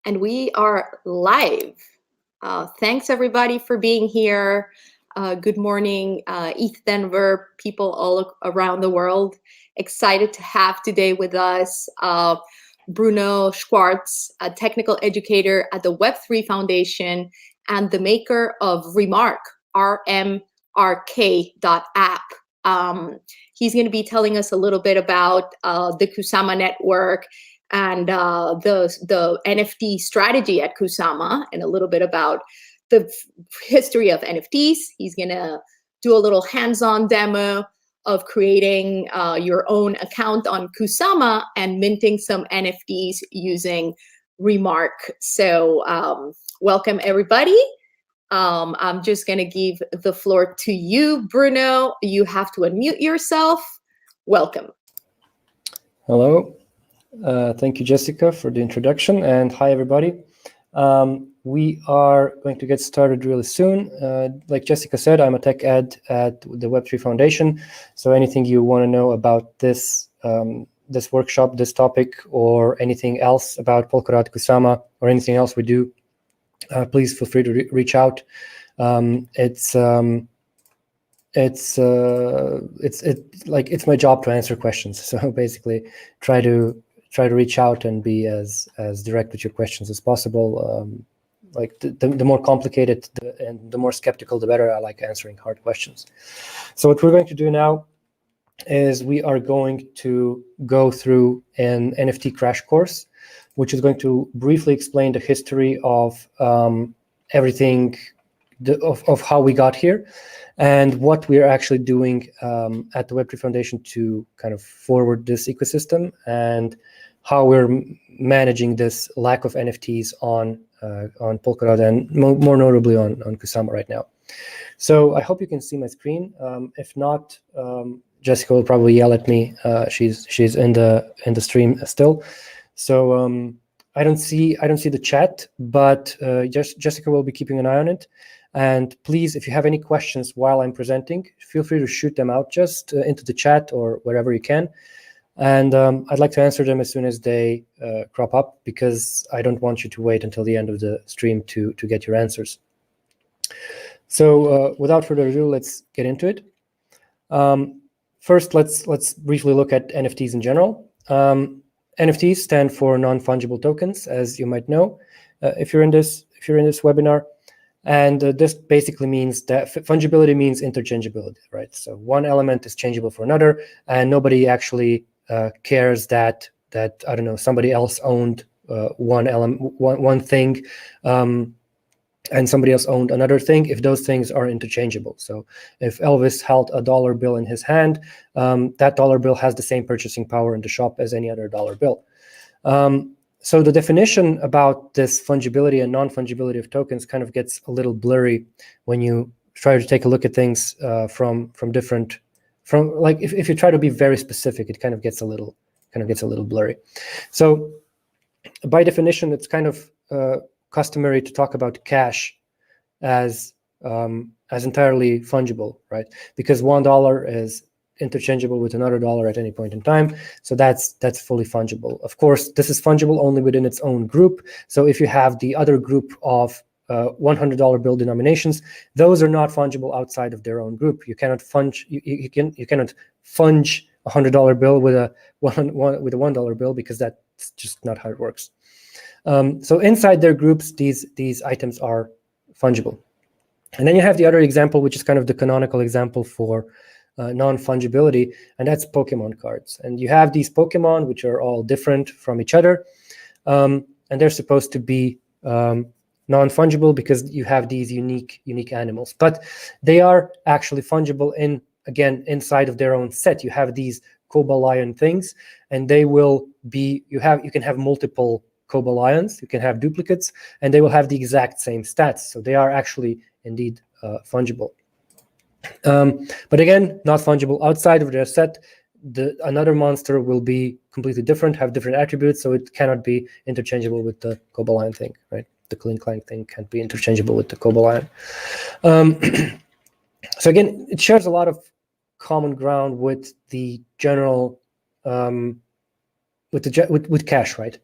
And we are live. Thanks everybody for being here. Good morning, ETH Denver, people all around the world. Excited to have today with us Bruno Schwartz, a technical educator at the Web3 Foundation and the maker of Remark, rmrk.app. He's going to be telling us a little bit about the Kusama network and the NFT strategy at Kusama, and a little bit about the history of NFTs. He's gonna do a little hands-on demo of creating your own account on Kusama and minting some NFTs using Remark. So welcome everybody. I'm just gonna give the floor to you, Bruno. You have to unmute yourself. Welcome. Hello. Thank you, Jessica, for the introduction, and hi, everybody. We are going to get started really soon. Like Jessica said, I'm a tech ed at the Web3 Foundation, so anything you want to know about this this workshop, this topic, or anything else about Polkadot, Kusama, or anything else we do, please feel free to reach out. It's my job to answer questions. So basically, try to reach out and be as direct with your questions as possible. Like the more complicated and the more skeptical, the better. I like answering hard questions. So what we're going to do now is we are going to go through an NFT crash course, which is going to briefly explain the history of everything, of how we got here, and what we are actually doing at the Web3 Foundation to kind of forward this ecosystem, and how we're managing this lack of NFTs on Polkadot, and more notably on Kusama right now. So I hope you can see my screen. If not, Jessica will probably yell at me. She's in the stream still. So I don't see the chat, but Jessica will be keeping an eye on it. And please, if you have any questions while I'm presenting, feel free to shoot them out just into the chat or wherever you can. And I'd like to answer them as soon as they crop up, because I don't want you to wait until the end of the stream to get your answers. So without further ado, let's get into it. First, let's briefly look at NFTs in general. NFTs stand for non-fungible tokens, as you might know, if you're in this webinar. And this basically means that fungibility means interchangeability, right? So one element is changeable for another, and nobody actually cares that I don't know, somebody else owned one thing, and somebody else owned another thing, if those things are interchangeable. So if Elvis held a dollar bill in his hand, that dollar bill has the same purchasing power in the shop as any other dollar bill. So the definition about this fungibility and non-fungibility of tokens kind of gets a little blurry when you try to take a look at things from like if you try to be very specific, it kind of gets a little blurry. So by definition, it's kind of customary to talk about cash as entirely fungible, right? Because $1 is interchangeable with another dollar at any point in time, so that's fully fungible. Of course, this is fungible only within its own group. So if you have the other group of $100 bill denominations, those are not fungible outside of their own group. You cannot funge you cannot funge a $100 bill with a $1 bill, because that's just not how it works. So inside their groups, these items are fungible. And then you have the other example, which is kind of the canonical example for non-fungibility, and that's Pokemon cards. And you have these Pokemon, which are all different from each other, and they're supposed to be non-fungible because you have these unique animals. But they are actually fungible again inside of their own set. You have these Cobalion things, and they will be you can have multiple Cobalions, you can have duplicates, and they will have the exact same stats. So they are actually indeed fungible. But again, not fungible outside of their set. Another monster will be completely different, have different attributes, so it cannot be interchangeable with the Cobalion thing, right? The Clean Clank thing can't be interchangeable with the Cobalion. So again, it shares a lot of common ground with the general with cash, right?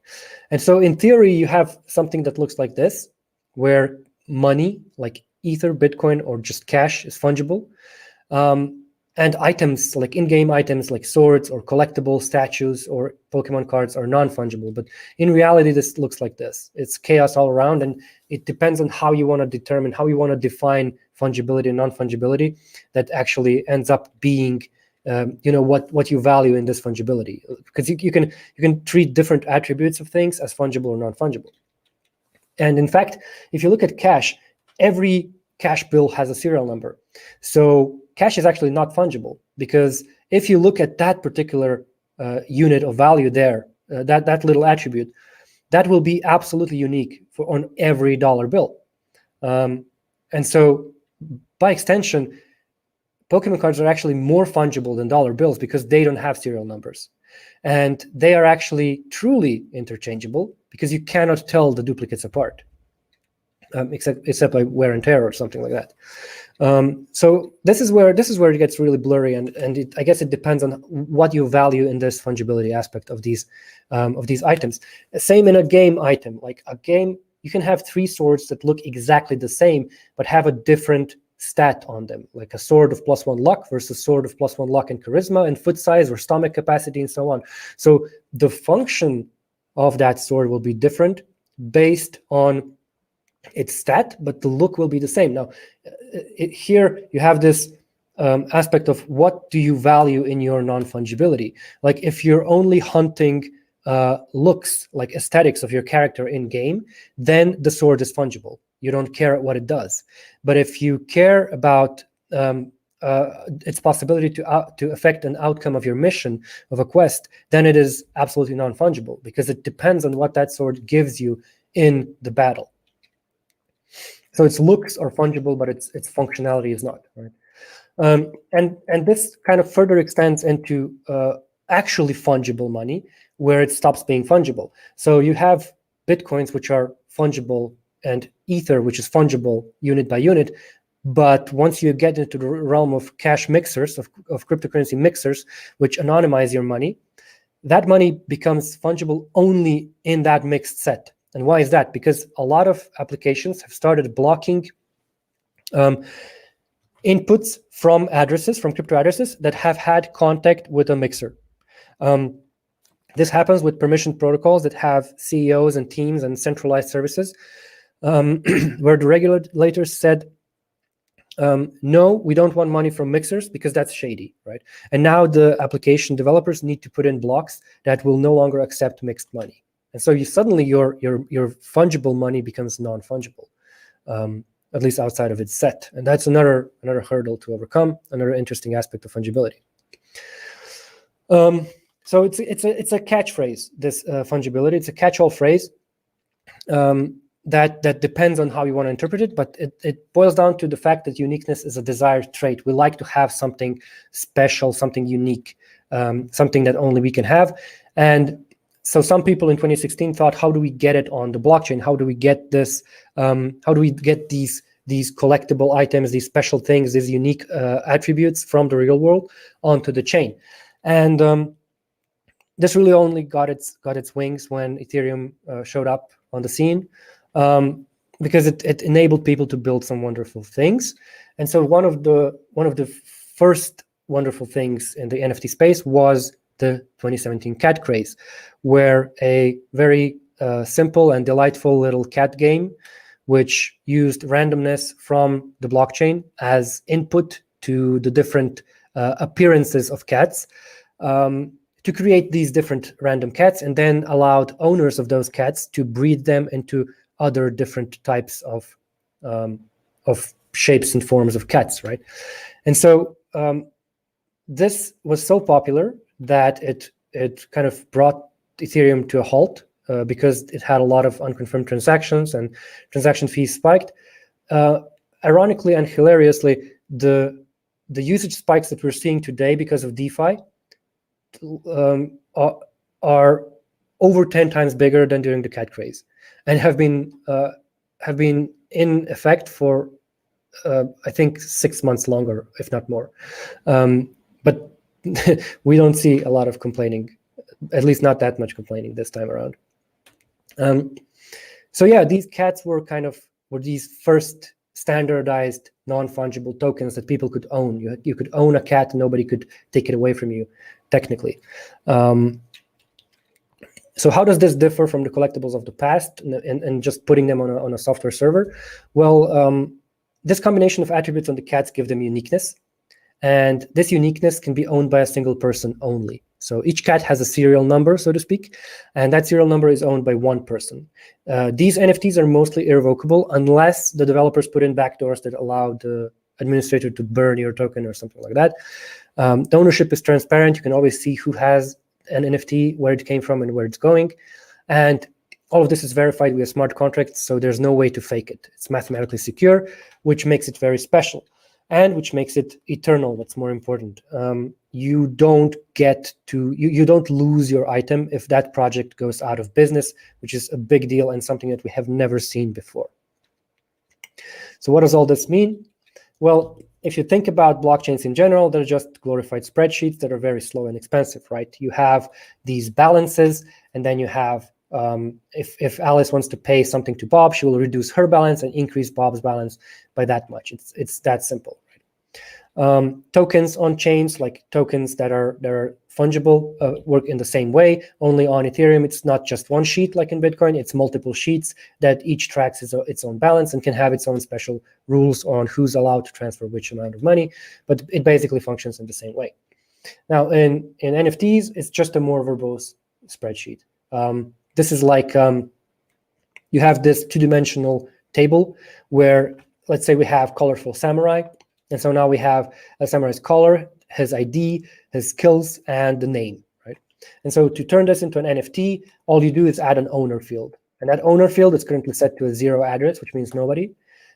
And so in theory, you have something that looks like this, where money like Ether, Bitcoin, or just cash is fungible. And items like in-game items like swords or collectible statues or Pokemon cards are non-fungible. But in reality, this looks like this. It's chaos all around, and it depends on how you want to define fungibility and non-fungibility that actually ends up being what you value in this fungibility. Because you can treat different attributes of things as fungible or non-fungible. And in fact, if you look at cash, every cash bill has a serial number. So cash is actually not fungible, because if you look at that particular unit of value there, that little attribute, that will be absolutely unique on every dollar bill. And so by extension, Pokemon cards are actually more fungible than dollar bills because they don't have serial numbers. And they are actually truly interchangeable because you cannot tell the duplicates apart, except by wear and tear or something like that. So this is where it gets really blurry, and I guess it depends on what you value in this fungibility aspect of these items. Same in a game item. Like a game, you can have 3 swords that look exactly the same but have a different stat on them, like a sword of +1 luck versus sword of +1 luck and charisma and foot size or stomach capacity and so on. So the function of that sword will be different based on its stat, but the look will be the same. Now, here you have this aspect of what do you value in your non-fungibility. Like if you're only hunting looks, like aesthetics of your character in game, then the sword is fungible. You don't care what it does. But if you care about its possibility to affect an outcome of your mission, of a quest, then it is absolutely non-fungible because it depends on what that sword gives you in the battle. So its looks are fungible, but its functionality is not, right? And this kind of further extends into actually fungible money, where it stops being fungible. So you have Bitcoins, which are fungible, and Ether, which is fungible unit by unit. But once you get into the realm of cash mixers, of cryptocurrency mixers, which anonymize your money, that money becomes fungible only in that mixed set. And why is that? Because a lot of applications have started blocking inputs from addresses, from crypto addresses that have had contact with a mixer. This happens with permissioned protocols that have CEOs and teams and centralized services, where the regulators said, no, we don't want money from mixers because that's shady, right? And now the application developers need to put in blocks that will no longer accept mixed money. And so suddenly your fungible money becomes non-fungible, at least outside of its set. And that's another hurdle to overcome, another interesting aspect of fungibility. So it's a catchphrase, this fungibility. It's a catch-all phrase that depends on how you want to interpret it, but it boils down to the fact that uniqueness is a desired trait. We like to have something special, something unique, something that only we can have. And so some people in 2016 thought, how do we get it on the blockchain? How do we get this? How do we get these collectible items, these special things, these unique attributes from the real world onto the chain? And this really only got its wings when Ethereum showed up on the scene, because it enabled people to build some wonderful things. And so one of the first wonderful things in the NFT space was the 2017 cat craze, where a very simple and delightful little cat game, which used randomness from the blockchain as input to the different appearances of cats, to create these different random cats, and then allowed owners of those cats to breed them into other different types of shapes and forms of cats, right? And so this was so popular that it kind of brought Ethereum to a halt, because it had a lot of unconfirmed transactions and transaction fees spiked. Ironically and hilariously, the usage spikes that we're seeing today because of DeFi are over 10 times bigger than during the cat craze, and have been in effect for I think 6 months longer, if not more. But we don't see a lot of complaining at least not that much complaining this time around. So yeah, these cats were these first standardized non-fungible tokens that people could own. You could own a cat and nobody could take it away from you, technically. So how does this differ from the collectibles of the past and just putting them on a software server? Well, this combination of attributes on the cats give them uniqueness, and this uniqueness can be owned by a single person only. So each cat has a serial number, so to speak, and that serial number is owned by one person. These NFTs are mostly irrevocable unless the developers put in backdoors that allow the administrator to burn your token or something like that. The ownership is transparent. You can always see who has an NFT, where it came from, and where it's going. And all of this is verified via smart contracts, so there's no way to fake it. It's mathematically secure, which makes it very special, and which makes it eternal. What's more important, you don't lose your item if that project goes out of business, which is a big deal and something that we have never seen before. So what does all this mean? Well, if you think about blockchains in general, they're just glorified spreadsheets that are very slow and expensive, right? You have these balances, and then you have, if Alice wants to pay something to Bob, she will reduce her balance and increase Bob's balance by that much. It's that simple, right? Tokens on chains, like tokens that are fungible, work in the same way. Only on Ethereum, it's not just one sheet like in Bitcoin, it's multiple sheets that each tracks its own balance and can have its own special rules on who's allowed to transfer which amount of money, but it basically functions in the same way. Now, in NFTs, it's just a more verbose spreadsheet. This is like, you have this two-dimensional table where, let's say we have colorful samurai, and so now we have a samurai's color, his ID, his skills, and the name, right? And so to turn this into an NFT, all you do is add an owner field. And that owner field is currently set to a 0 address, which means nobody.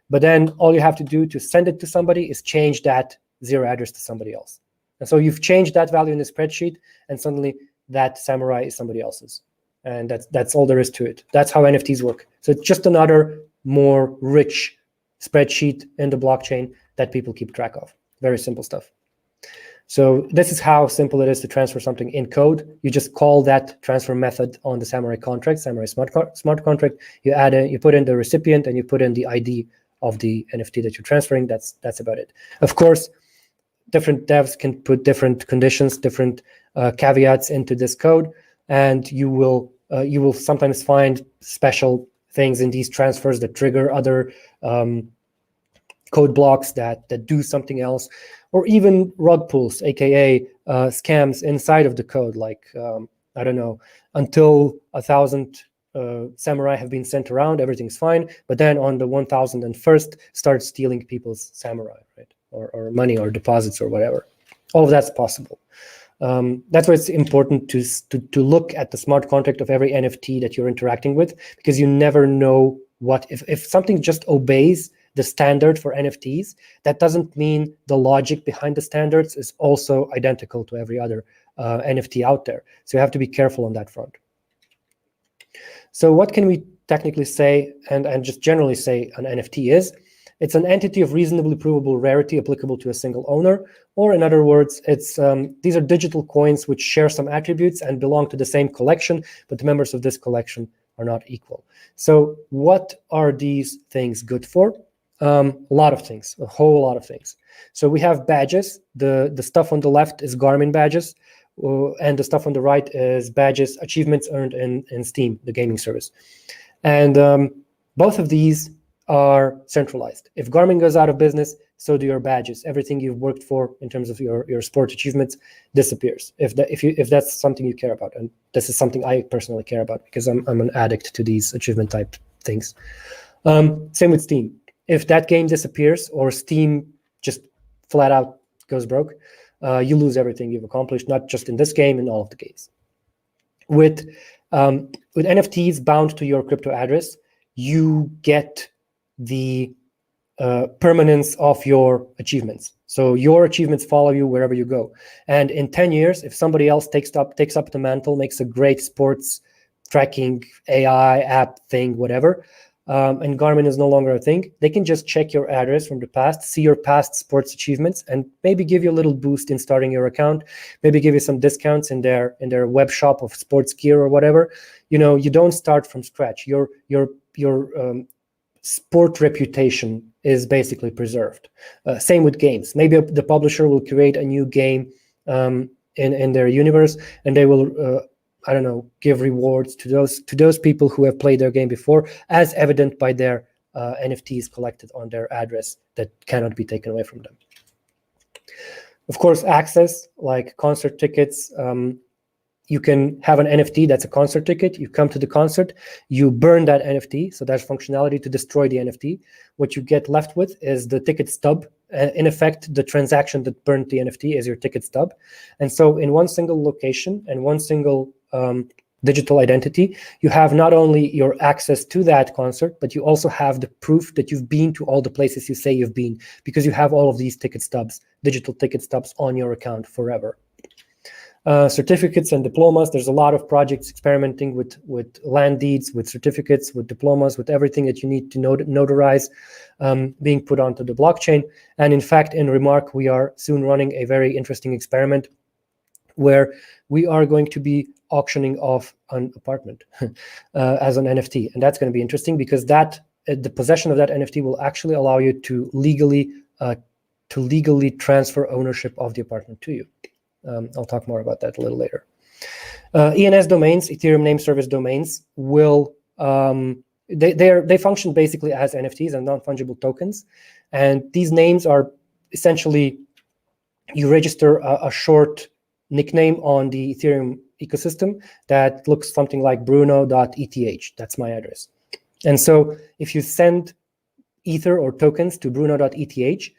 But then all you have to do to send it to somebody is change that 0 address to somebody else. And so you've changed that value in the spreadsheet, and suddenly that samurai is somebody else's. And that's all there is to it. That's how NFTs work. So it's just another more rich spreadsheet in the blockchain that people keep track of. Very simple stuff. So this is how simple it is to transfer something in code. You just call that transfer method on the Samurai contract, Samurai smart contract. You add in, you put in the recipient, and you put in the ID of the NFT that you're transferring. That's about it. Of course, different devs can put different conditions, different caveats into this code, and you will sometimes find special things in these transfers that trigger other code blocks that do something else, or even rug pulls, aka scams inside of the code, like I don't know, until 1,000 samurai have been sent around, everything's fine, but then on the 1,001st start stealing people's samurai, right, or money or deposits or whatever. All of that's possible. That's why it's important to look at the smart contract of every NFT that you're interacting with, because you never know what, if something just obeys the standard for NFTs, that doesn't mean the logic behind the standards is also identical to every other NFT out there. So you have to be careful on that front. So what can we technically say and just generally say an NFT is? It's an entity of reasonably provable rarity applicable to a single owner, or in other words, it's these are digital coins which share some attributes and belong to the same collection, but the members of this collection are not equal. So what are these things good for? A lot of things, a whole lot of things. So we have badges. The stuff on the left is Garmin badges, and the stuff on the right is badges, achievements earned in Steam, the gaming service. And both of these are centralized. If Garmin goes out of business, so do your badges. Everything you've worked for in terms of your sport achievements disappears. If that's something you care about, and this is something I personally care about because I'm an addict to these achievement type things. Same with Steam. If that game disappears or Steam just flat out goes broke, you lose everything you've accomplished, not just in this game, in all of the games. With NFTs bound to your crypto address, you get the permanence of your achievements. So your achievements follow you wherever you go. And in 10 years, if somebody else takes up the mantle, makes a great sports tracking AI app thing, whatever, and Garmin is no longer a thing, they can just check your address from the past, see your past sports achievements, and maybe give you a little boost in starting your account, maybe give you some discounts in their web shop of sports gear or whatever. You don't start from scratch. Your sport reputation is basically preserved. Same with games. Maybe the publisher will create a new game in their universe, and they will I don't know, give rewards to those people who have played their game before, as evident by their NFTs collected on their address that cannot be taken away from them. Of course, access, like concert tickets. You can have an NFT that's a concert ticket. You come to the concert, you burn that NFT. So there's functionality to destroy the NFT. What you get left with is the ticket stub. In effect, the transaction that burned the NFT is your ticket stub. And so in one single location and one single digital identity, you have not only your access to that concert, but you also have the proof that you've been to all the places you say you've been, because you have all of these ticket stubs, digital ticket stubs on your account forever. Certificates and diplomas. There's a lot of projects experimenting with land deeds, with certificates, with diplomas, with everything that you need to notarize being put onto the blockchain. And in fact, in Remark, we are soon running a very interesting experiment where we are going to be auctioning off an apartment as an NFT. And that's going to be interesting because the possession of that NFT will actually allow you to legally transfer ownership of the apartment to you. I'll talk more about that a little later. ENS domains, Ethereum name service domains, will they function basically as NFTs and non-fungible tokens, and these names are essentially, you register a short nickname on the Ethereum ecosystem that looks something like bruno.eth. That's my address. And so if you send Ether or tokens to bruno.eth,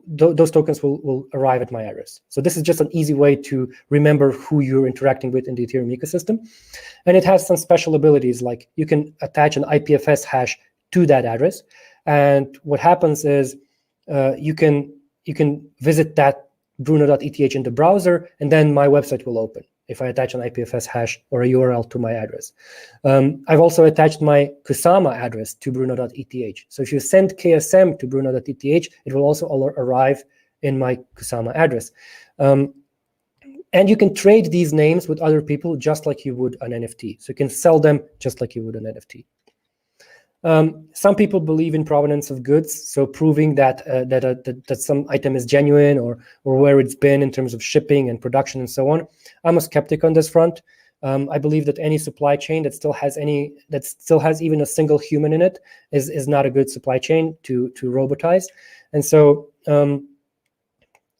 those tokens will arrive at my address. So this is just an easy way to remember who you're interacting with in the Ethereum ecosystem. And it has some special abilities, like you can attach an IPFS hash to that address. And what happens is you can visit that bruno.eth in the browser, and then my website will open if I attach an IPFS hash or a URL to my address. I've also attached my Kusama address to bruno.eth. So if you send KSM to bruno.eth, it will also arrive in my Kusama address. And you can trade these names with other people just like you would an NFT. So you can sell them just like you would an NFT. Some people believe in provenance of goods, so proving that some item is genuine or where it's been in terms of shipping and production and so on. I'm a skeptic on this front. I believe that any supply chain that still has even a single human in it is not a good supply chain to robotize, and so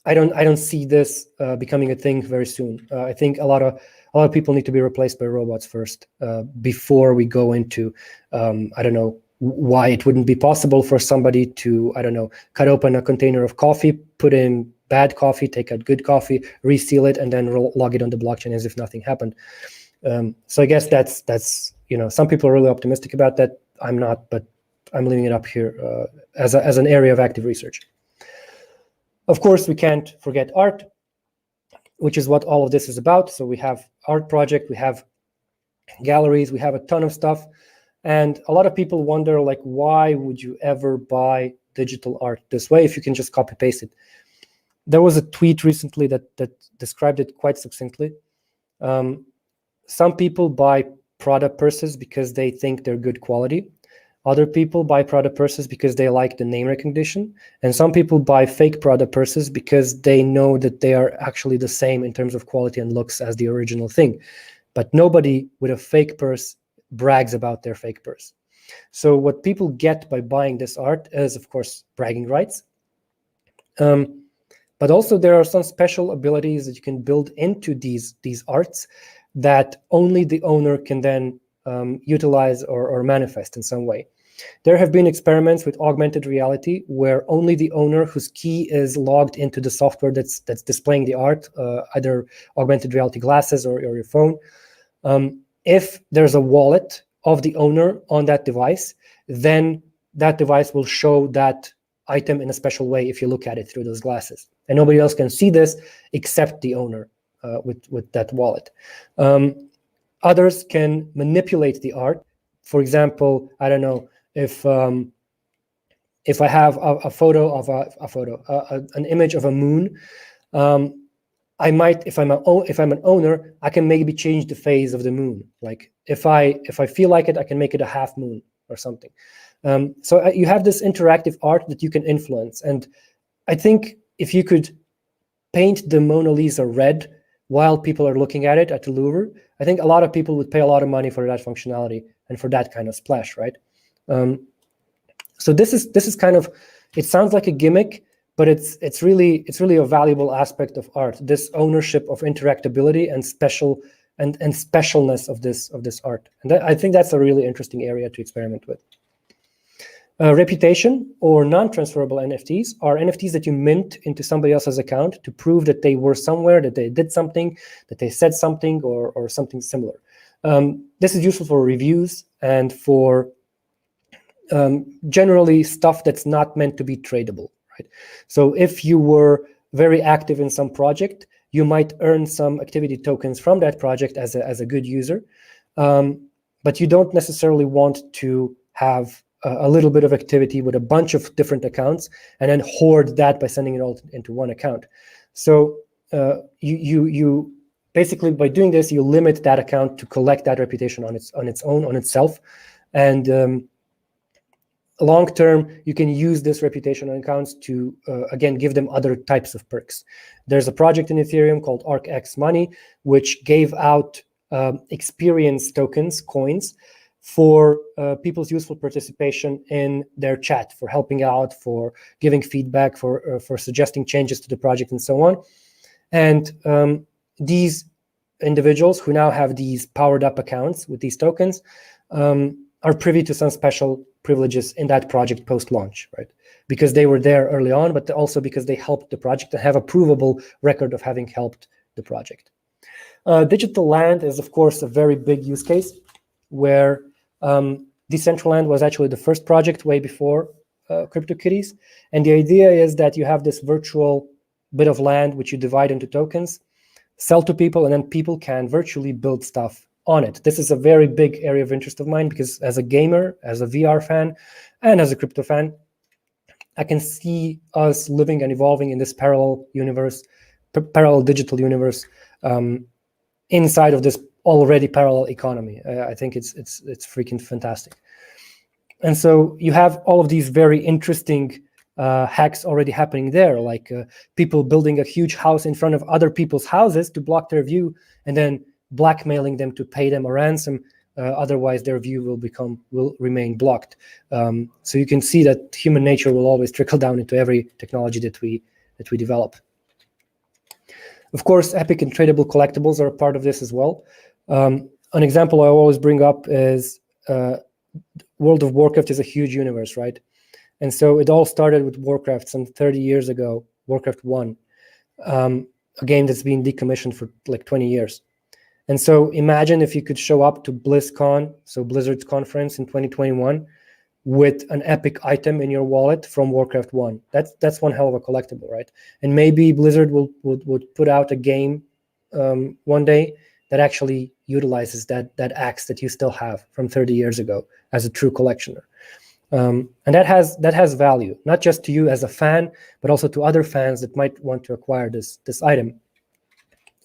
I don't see this becoming a thing very soon. I think a lot of people need to be replaced by robots first before we go into I don't know why it wouldn't be possible for somebody to, I don't know, cut open a container of coffee, put in bad coffee, take out good coffee, reseal it, and then log it on the blockchain as if nothing happened. So I guess that's some people are really optimistic about that. I'm not, but I'm leaving it up here as an area of active research. Of course, we can't forget art, which is what all of this is about. So we have art project, we have galleries, we have a ton of stuff. And a lot of people wonder, like, why would you ever buy digital art this way if you can just copy paste it? There was a tweet recently that described it quite succinctly. Some people buy Prada purses because they think they're good quality. Other people buy Prada purses because they like the name recognition. And some people buy fake Prada purses because they know that they are actually the same in terms of quality and looks as the original thing. But nobody with a fake purse brags about their fake purse. So what people get by buying this art is, of course, bragging rights. But also there are some special abilities that you can build into these arts that only the owner can then utilize or manifest in some way. There have been experiments with augmented reality where only the owner whose key is logged into the software that's displaying the art, either augmented reality glasses or your phone, if there's a wallet of the owner on that device, then that device will show that item in a special way if you look at it through those glasses. And nobody else can see this except the owner with that wallet. Others can manipulate the art. For example, I don't know, if I have a photo of an image of a moon, I might, if I'm an owner, I can maybe change the phase of the moon. Like if I feel like it, I can make it a half moon or something. So you have this interactive art that you can influence. And I think if you could paint the Mona Lisa red while people are looking at it at the Louvre, I think a lot of people would pay a lot of money for that functionality and for that kind of splash, right? So this is kind of, it sounds like a gimmick, but it's really a valuable aspect of art. This ownership of interactability and specialness of this art, and I think that's a really interesting area to experiment with. Reputation or non-transferable NFTs are NFTs that you mint into somebody else's account to prove that they were somewhere, that they did something, that they said something, or something similar. This is useful for reviews and for generally stuff that's not meant to be tradable, right? So if you were very active in some project, you might earn some activity tokens from that project as a good user, but you don't necessarily want to have a little bit of activity with a bunch of different accounts and then hoard that by sending it all into one account. So you basically, by doing this, you limit that account to collect that reputation on itself, and long term, you can use this reputation on accounts to again give them other types of perks. There's a project in Ethereum called ArcX Money, which gave out experience tokens, coins, for people's useful participation in their chat, for helping out, for giving feedback, for suggesting changes to the project, and so on. And these individuals who now have these powered up accounts with these tokens are privy to some special privileges in that project post-launch, right? Because they were there early on, but also because they helped the project and have a provable record of having helped the project. Digital land is, of course, a very big use case where Decentraland was actually the first project way before CryptoKitties. And the idea is that you have this virtual bit of land which you divide into tokens, sell to people, and then people can virtually build stuff on it. This is a very big area of interest of mine because as a gamer, as a VR fan, and as a crypto fan, I can see us living and evolving in this parallel universe, parallel digital universe, inside of this already parallel economy. I think it's freaking fantastic. And so you have all of these very interesting hacks already happening there, like people building a huge house in front of other people's houses to block their view, and then blackmailing them to pay them a ransom. Otherwise, their view will remain blocked. So you can see that human nature will always trickle down into every technology that we develop. Of course, epic and tradable collectibles are a part of this as well. An example I always bring up is World of Warcraft is a huge universe, right? And so it all started with Warcraft some 30 years ago, Warcraft 1, a game that's been decommissioned for like 20 years. And so imagine if you could show up to BlizzCon, so Blizzard's conference in 2021, with an epic item in your wallet from Warcraft 1. That's one hell of a collectible, right? And maybe Blizzard would put out a game one day that actually utilizes that axe that you still have from 30 years ago as a true collectioner. And that has value, not just to you as a fan, but also to other fans that might want to acquire this item.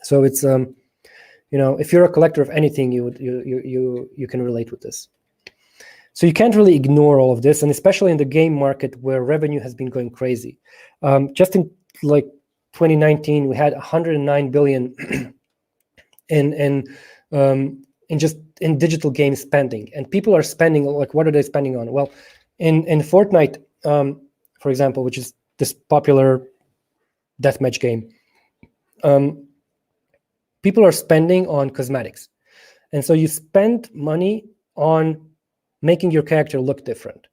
So it's if you're a collector of anything, you can relate with this. So you can't really ignore all of this, and especially in the game market where revenue has been going crazy. Just in like 2019, we had 109 billion in digital game spending, and people are spending, like, what are they spending on? Well, in Fortnite, for example, which is this popular deathmatch game, people are spending on cosmetics, and so you spend money on making your character look different.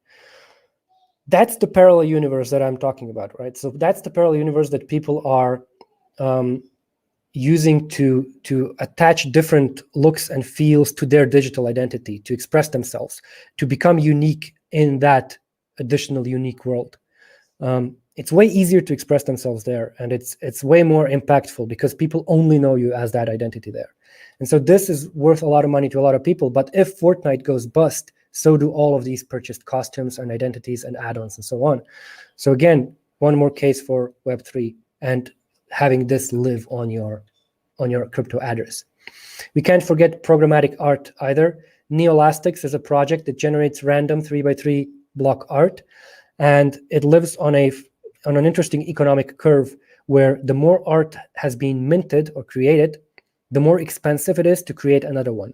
That's the parallel universe that I'm talking about, right? So that's the parallel universe that people are using to attach different looks and feels to their digital identity, to express themselves, to become unique in that additional unique world. It's way easier to express themselves there, and it's way more impactful because people only know you as that identity there. And so this is worth a lot of money to a lot of people. But if Fortnite goes bust, so do all of these purchased costumes and identities and add-ons and so on. So again, one more case for Web3 and having this live on your crypto address. We can't forget programmatic art either. Neolastics is a project that generates random 3x3 block art, and it lives on an interesting economic curve where the more art has been minted or created, the more expensive it is to create another one.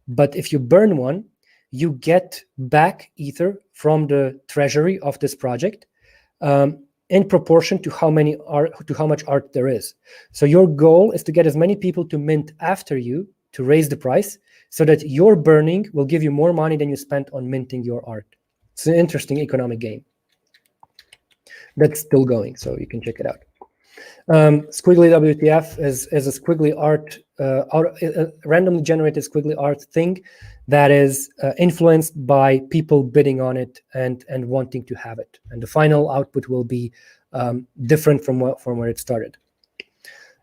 But if you burn one, you get back Ether from the treasury of this project in proportion to how much art there is. So your goal is to get as many people to mint after you to raise the price, so that your burning will give you more money than you spent on minting your art. It's an interesting economic game that's still going, so you can check it out. Squiggly WTF is a squiggly art, randomly generated squiggly art thing that is influenced by people bidding on it and wanting to have it. And the final output will be different from where it started.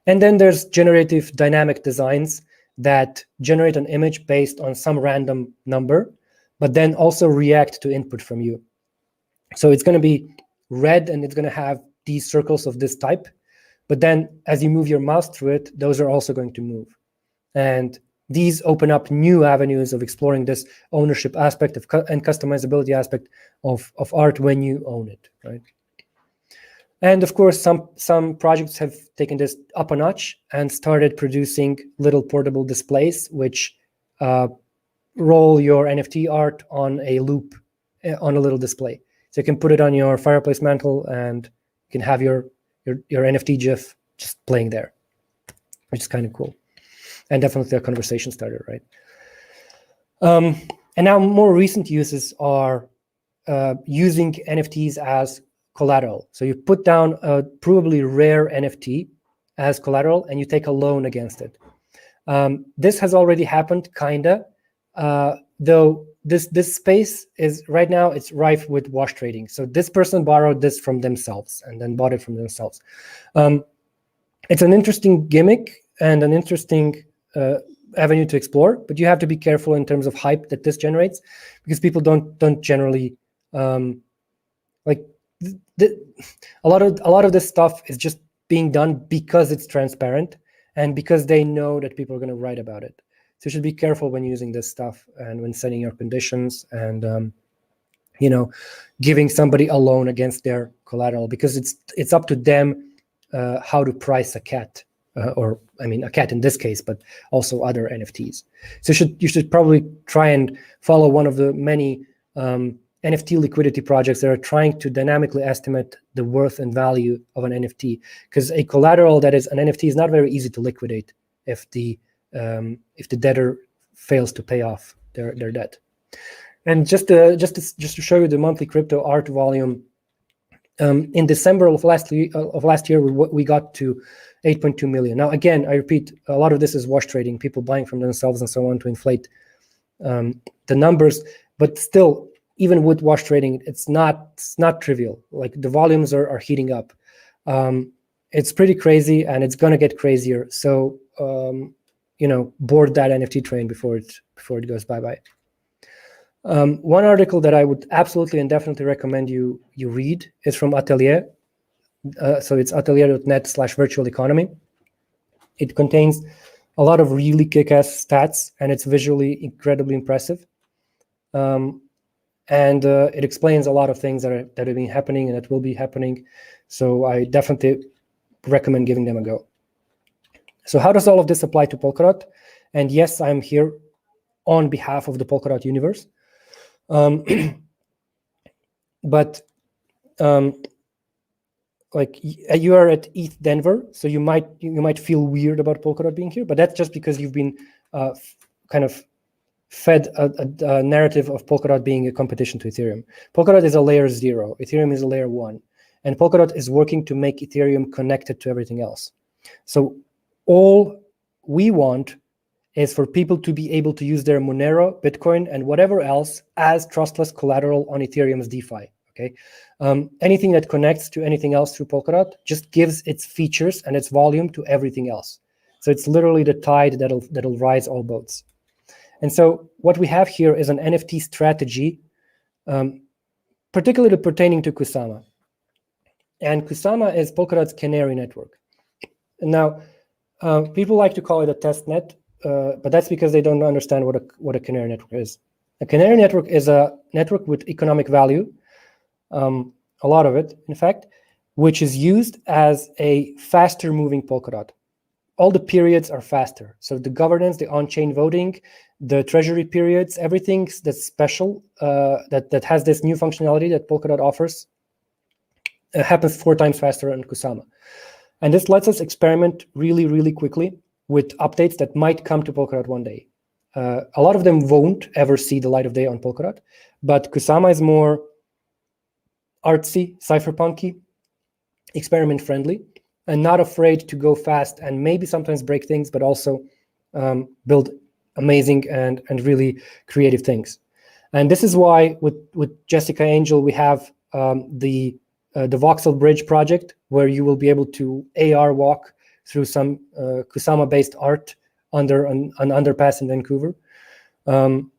And then there's generative dynamic designs that generate an image based on some random number, but then also react to input from you. So it's going to be red and it's going to have these circles of this type. But then as you move your mouse through it, those are also going to move. And these open up new avenues of exploring this ownership aspect and customizability aspect of art when you own it, right? And of course, some projects have taken this up a notch and started producing little portable displays, which roll your NFT art on a loop on a little display. So you can put it on your fireplace mantle and you can have your NFT GIF just playing there, which is kind of cool. And definitely a conversation starter, right? And now more recent uses are using NFTs as collateral. So you put down a provably rare NFT as collateral and you take a loan against it. This has already happened, kinda, though this space is right now, it's rife with wash trading. So this person borrowed this from themselves and then bought it from themselves. It's an interesting gimmick and an interesting avenue to explore, but you have to be careful in terms of hype that this generates, because people don't generally like a lot of this stuff is just being done because it's transparent and because they know that people are going to write about it. So you should be careful when using this stuff and when setting your conditions and giving somebody a loan against their collateral, because it's up to them how to price a cat. Or I mean a cat in this case, but also other NFTs. So you should probably try and follow one of the many NFT liquidity projects that are trying to dynamically estimate the worth and value of an NFT, because a collateral that is an NFT is not very easy to liquidate if the debtor fails to pay off their debt. And just to show you the monthly crypto art volume, in December of last year, we got to 8.2 million. Now, again, I repeat, a lot of this is wash trading, people buying from themselves and so on to inflate the numbers. But still, even with wash trading, it's not trivial. Like the volumes are heating up. It's pretty crazy, and it's gonna get crazier. So board that NFT train before it goes bye-bye. One article that I would absolutely and definitely recommend you read is from Atelier. So it's atelier.net/virtual economy. It contains a lot of really kick-ass stats, and it's visually incredibly impressive. And it explains a lot of things that have been happening and that will be happening. So I definitely recommend giving them a go. So how does all of this apply to Polkadot? And yes, I'm here on behalf of the Polkadot universe. But like you are at ETH Denver, so you might feel weird about Polkadot being here, but that's just because you've been kind of fed a narrative of Polkadot being a competition to Ethereum. Polkadot is a layer 0, Ethereum is a layer 1, and Polkadot is working to make Ethereum connected to everything else. So all we want is for people to be able to use their Monero, Bitcoin, and whatever else as trustless collateral on Ethereum's DeFi. Okay, anything that connects to anything else through Polkadot just gives its features and its volume to everything else. So it's literally the tide that'll rise all boats. And so what we have here is an NFT strategy, particularly pertaining to Kusama. And Kusama is Polkadot's canary network. And now, people like to call it a test net, but that's because they don't understand what a canary network is. A canary network is a network with economic value, a lot of it, in fact, which is used as a faster moving Polkadot. All the periods are faster. So the governance, the on-chain voting, the treasury periods, everything that's special, that has this new functionality that Polkadot offers, happens 4 times faster on Kusama. And this lets us experiment really, really quickly with updates that might come to Polkadot one day. A lot of them won't ever see the light of day on Polkadot, but Kusama is more artsy, cypherpunky, experiment-friendly, and not afraid to go fast and maybe sometimes break things, but also build amazing and really creative things. And this is why with Jessica Angel, we have the Voxel Bridge project, where you will be able to AR walk through some Kusama-based art under an underpass in Vancouver.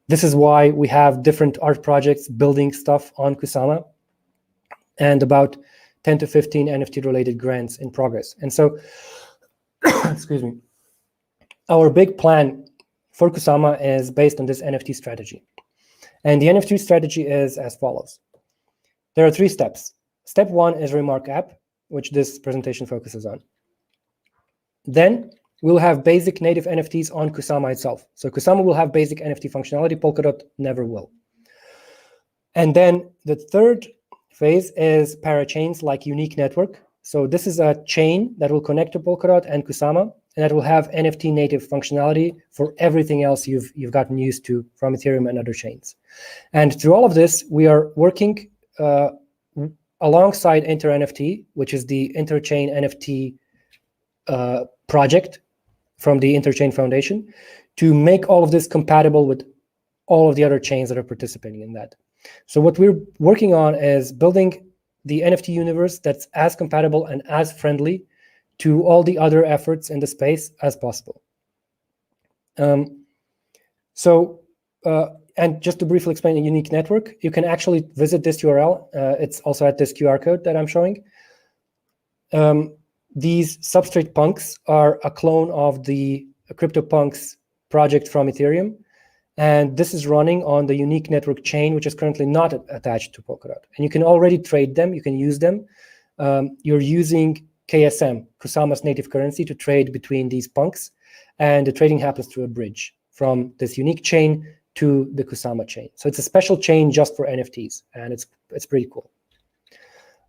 This is why we have different art projects building stuff on Kusama, and about 10 to 15 NFT-related grants in progress. And so, excuse me, our big plan for Kusama is based on this NFT strategy. And the NFT strategy is as follows. There are 3 steps. Step 1 is Remark app, which this presentation focuses on. Then we'll have basic native NFTs on Kusama itself. So Kusama will have basic NFT functionality, Polkadot never will. And then the third phase is parachains like unique network. So this is a chain that will connect to Polkadot and Kusama, and that will have NFT native functionality for everything else you've gotten used to from Ethereum and other chains. And through all of this, we are working alongside InterNFT, which is the interchain NFT project from the Interchain Foundation, to make all of this compatible with all of the other chains that are participating in that. So what we're working on is building the NFT universe that's as compatible and as friendly to all the other efforts in the space as possible. And just to briefly explain a unique network, you can actually visit this URL. It's also at this QR code that I'm showing. These substrate punks are a clone of the CryptoPunks project from Ethereum. And this is running on the unique network chain, which is currently not attached to Polkadot. And you can already trade them. You can use them. You're using KSM, Kusama's native currency, to trade between these punks. And the trading happens through a bridge from this unique chain to the Kusama chain. So it's a special chain just for NFTs. And it's pretty cool.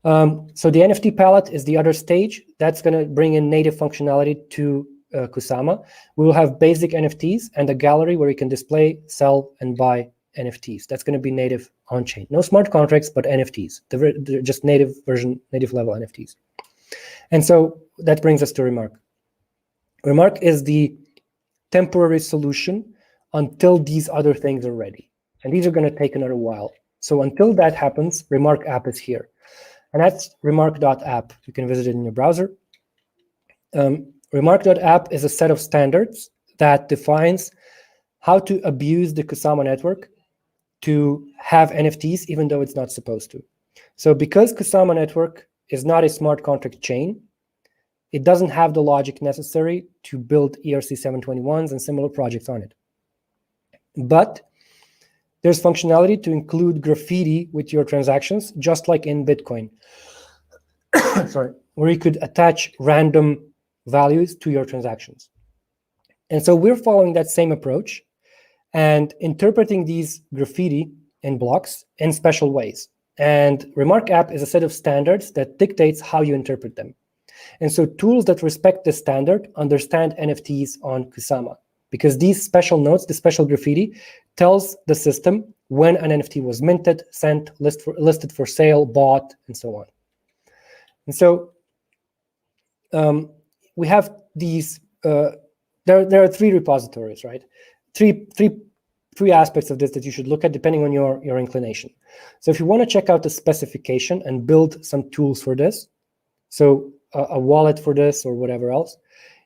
So the NFT palette is the other stage. That's going to bring in native functionality to Kusama. We will have basic NFTs and a gallery where you can display, sell, and buy NFTs. That's going to be native on-chain. No smart contracts, but NFTs. They're just native level NFTs. And so that brings us to Remark. Remark is the temporary solution until these other things are ready. And these are going to take another while. So until that happens, Remark app is here. And that's remark.app. You can visit it in your browser. Remark.app is a set of standards that defines how to abuse the Kusama network to have NFTs, even though it's not supposed to. So because Kusama network is not a smart contract chain, it doesn't have the logic necessary to build ERC 721s and similar projects on it. But there's functionality to include graffiti with your transactions, just like in Bitcoin. Sorry, where you could attach random values to your transactions. And so we're following that same approach and interpreting these graffiti in blocks in special ways. And Remark app is a set of standards that dictates how you interpret them. And so tools that respect this standard understand NFTs on Kusama, because these special notes, the special graffiti, tells the system when an NFT was minted, sent, listed for sale, bought, and so on. And so we have these, there are 3 repositories, right? Three aspects of this that you should look at depending on your inclination. So if you want to check out the specification and build some tools for this, so a wallet for this or whatever else,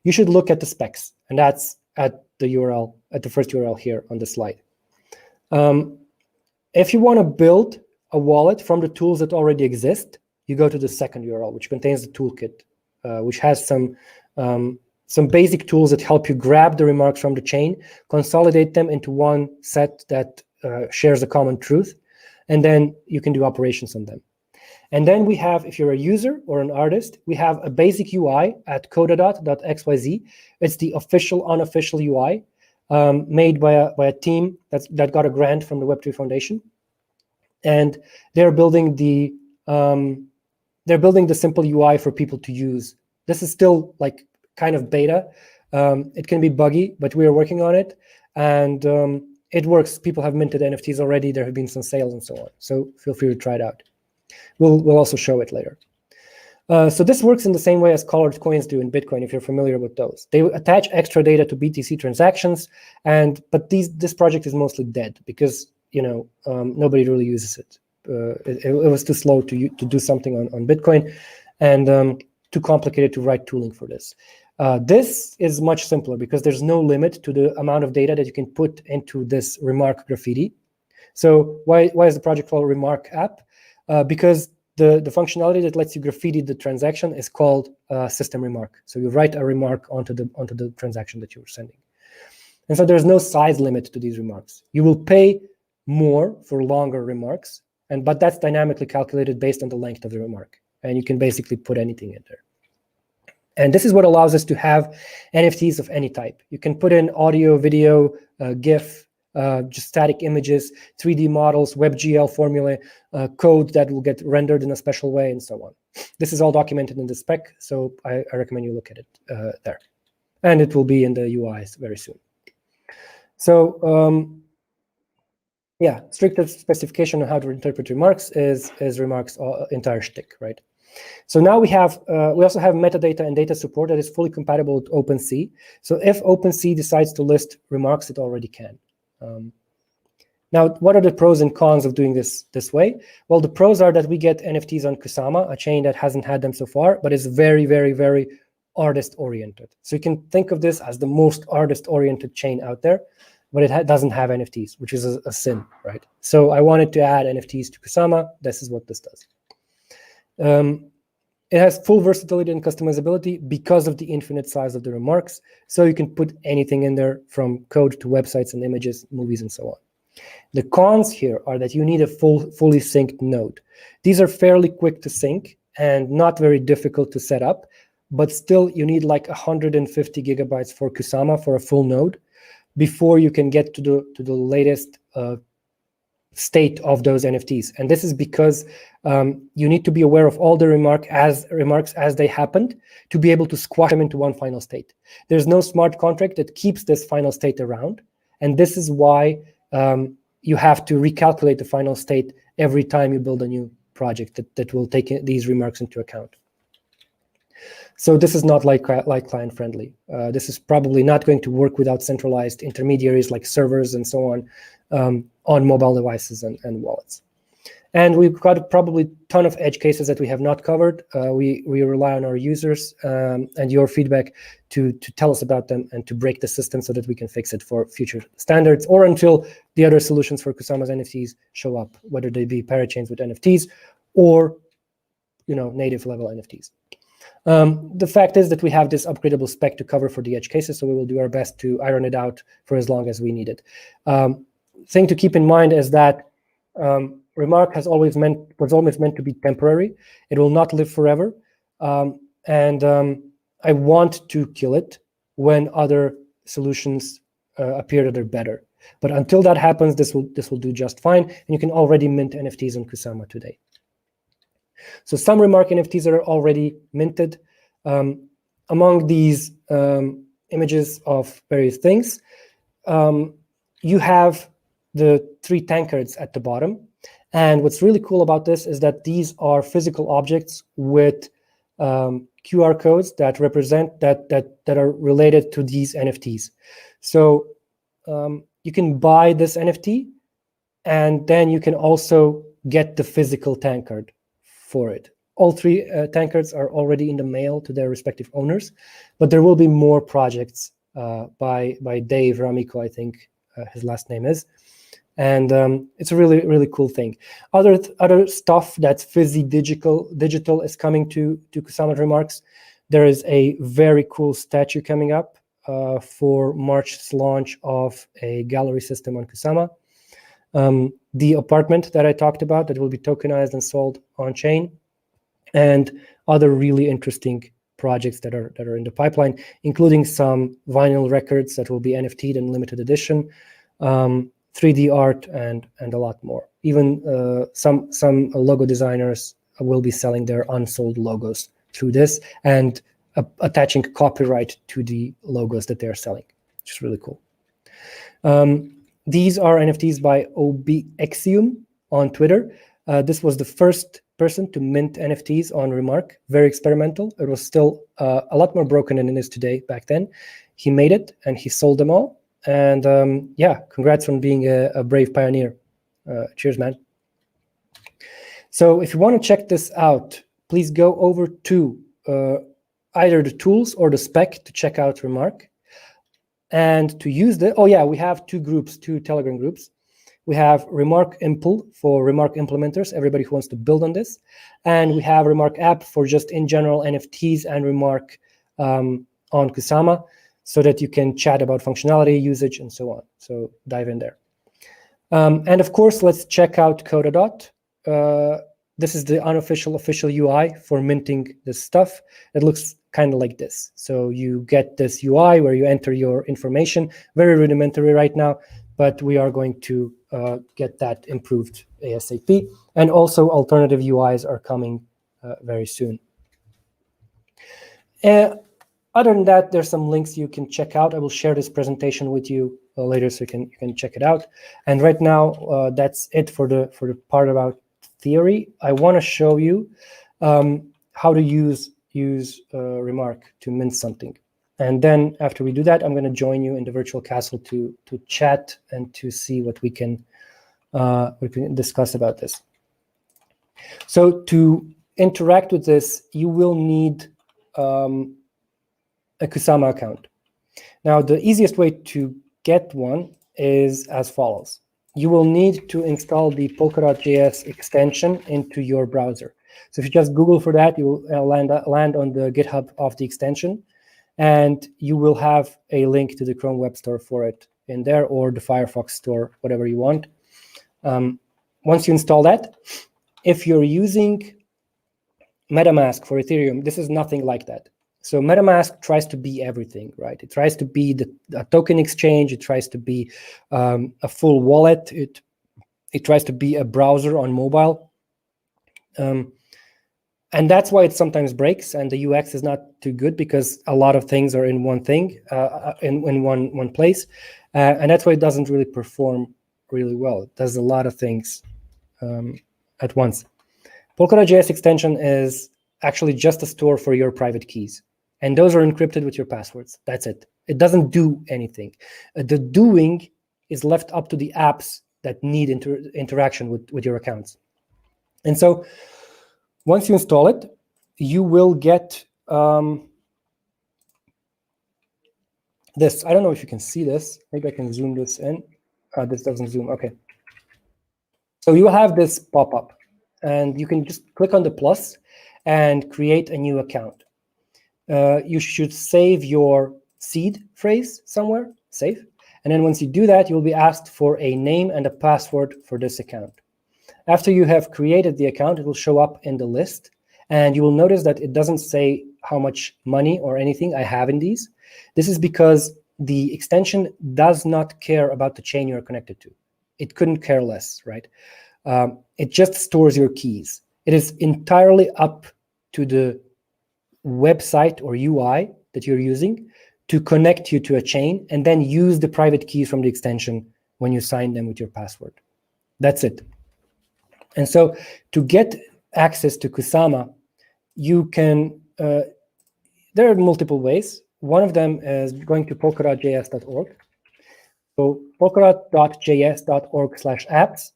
you should look at the specs. And that's at the URL, at the first URL here on the slide. If you want to build a wallet from the tools that already exist, you go to the second URL, which contains the toolkit, which has some basic tools that help you grab the remarks from the chain, consolidate them into one set that shares a common truth, and then you can do operations on them. And then we have, if you're a user or an artist, we have a basic UI at codadot.xyz. It's the official, unofficial UI made by a team that got a grant from the Web3 Foundation. And they're building the simple UI for people to use. This is still like kind of beta. It can be buggy, but we are working on it. And it works. People have minted NFTs already. There have been some sales and so on. So feel free to try it out. We'll also show it later. So this works in the same way as colored coins do in Bitcoin, if you're familiar with those. They attach extra data to BTC transactions, but this project is mostly dead because nobody really uses it. It was too slow to do something on Bitcoin, and too complicated to write tooling for this. This is much simpler because there's no limit to the amount of data that you can put into this remark graffiti. So why is the project called Remark App? Because the functionality that lets you graffiti the transaction is called system remark. So you write a remark onto the transaction that you're sending. And so there's no size limit to these remarks. You will pay more for longer remarks, but that's dynamically calculated based on the length of the remark. And you can basically put anything in there. And this is what allows us to have NFTs of any type. You can put in audio, video, GIF, just static images, 3D models, WebGL formulae, code that will get rendered in a special way, and so on. This is all documented in the spec, so I recommend you look at it there. And it will be in the UIs very soon. So yeah, strict specification on how to interpret remarks is remarks entire shtick, right? So now we also have metadata and data support that is fully compatible with OpenSea. So if OpenSea decides to list remarks, it already can. Now, what are the pros and cons of doing this way? Well, the pros are that we get NFTs on Kusama, a chain that hasn't had them so far, but is very, very, very artist-oriented. So you can think of this as the most artist-oriented chain out there, but it doesn't have NFTs, which is a sin, right? So I wanted to add NFTs to Kusama. This is what this does. It has full versatility and customizability because of the infinite size of the remarks. So you can put anything in there, from code to websites and images, movies, and so on. The cons here are that you need a fully synced node. These are fairly quick to sync and not very difficult to set up, but still you need like 150 gigabytes for Kusama for a full node before you can get to the latest state of those NFTs. And this is because you need to be aware of all the remarks as they happened to be able to squash them into one final state. There's no smart contract that keeps this final state around. And this is why you have to recalculate the final state every time you build a new project that will take these remarks into account. So this is not like client friendly. This is probably not going to work without centralized intermediaries like servers and so on mobile devices and wallets. And we've got probably a ton of edge cases that we have not covered. We rely on our users and your feedback to tell us about them and to break the system so that we can fix it for future standards or until the other solutions for Kusama's NFTs show up, whether they be parachains with NFTs or native level NFTs. The fact is that we have this upgradable spec to cover for the edge cases, so we will do our best to iron it out for as long as we need it. Thing to keep in mind is that Remark was always meant to be temporary. It will not live forever, and I want to kill it when other solutions appear that are better. But until that happens, this will do just fine, and you can already mint NFTs on Kusama today. So some Remark NFTs are already minted. Among these images of various things, you have the 3 tankards at the bottom. And what's really cool about this is that these are physical objects with QR codes that represent that are related to these NFTs. So you can buy this NFT, and then you can also get the physical tankard for it. All 3 tankards are already in the mail to their respective owners, but there will be more projects by Dave Ramico, I think his last name is. And it's a really, really cool thing. Other stuff that's fizzy digital is coming to Kusama Remarks. There is a very cool statue coming up for March's launch of a gallery system on Kusama. The apartment that I talked about that will be tokenized and sold on chain, and other really interesting projects that are in the pipeline, including some vinyl records that will be NFT'd and limited edition, 3D art, and a lot more. Even some logo designers will be selling their unsold logos through this and attaching copyright to the logos that they're selling, which is really cool. These are NFTs by OBXium on Twitter. This was the first person to mint NFTs on Remark. Very experimental. It was still a lot more broken than it is today back then. He made it and he sold them all. And yeah, congrats on being a brave pioneer. Cheers, man. So if you want to check this out, please go over to either the tools or the spec to check out Remark. And to use the, oh yeah, we have two Telegram groups. We have Remark Impl for Remark implementers, everybody who wants to build on this. And we have Remark app for just in general NFTs and Remark on Kusama, so that you can chat about functionality, usage, and so on. So dive in there. And of course, let's check out Codadot. This is the unofficial official UI for minting this stuff. It looks kind of like this. So you get this UI where you enter your information, very rudimentary right now, but we are going to get that improved ASAP. And also alternative UIs are coming very soon. Other than that, there's some links you can check out. I will share this presentation with you later so you can check it out. And right now, that's it for the part about theory. I want to show you how to use Remark to mint something. And then after we do that, I'm going to join you in the virtual castle to chat and to see what we can discuss about this. So to interact with this, you will need a Kusama account. Now, the easiest way to get one is as follows. You will need to install the Polkadot.js extension into your browser. So if you just Google for that, you will land on the GitHub of the extension, and you will have a link to the Chrome Web Store for it in there, or the Firefox Store, whatever you want. Once you install that, if you're using MetaMask for Ethereum, this is nothing like that. So MetaMask tries to be everything, right? It tries to be a token exchange. It tries to be a full wallet. It tries to be a browser on mobile. And that's why it sometimes breaks, and the UX is not too good because a lot of things are in one thing, in one place. And that's why it doesn't really perform really well. It does a lot of things at once. Polkadot.js extension is actually just a store for your private keys. And those are encrypted with your passwords. That's it. It doesn't do anything. The doing is left up to the apps that need interaction with your accounts. And so once you install it, you will get this. I don't know if you can see this. Maybe I can zoom this in. This doesn't zoom. Okay. So you have this pop-up, and you can just click on the plus and create a new account. You should save your seed phrase somewhere, save. And then once you do that, you'll be asked for a name and a password for this account. After you have created the account, it will show up in the list. And you will notice that it doesn't say how much money or anything I have in these. This is because the extension does not care about the chain you're connected to. It couldn't care less, right? It just stores your keys. It is entirely up to the website or UI that you're using to connect you to a chain and then use the private keys from the extension when you sign them with your password. That's it. And so to get access to Kusama, you can, there are multiple ways. One of them is going to polkadotjs.org. So polkadot.js.org/apps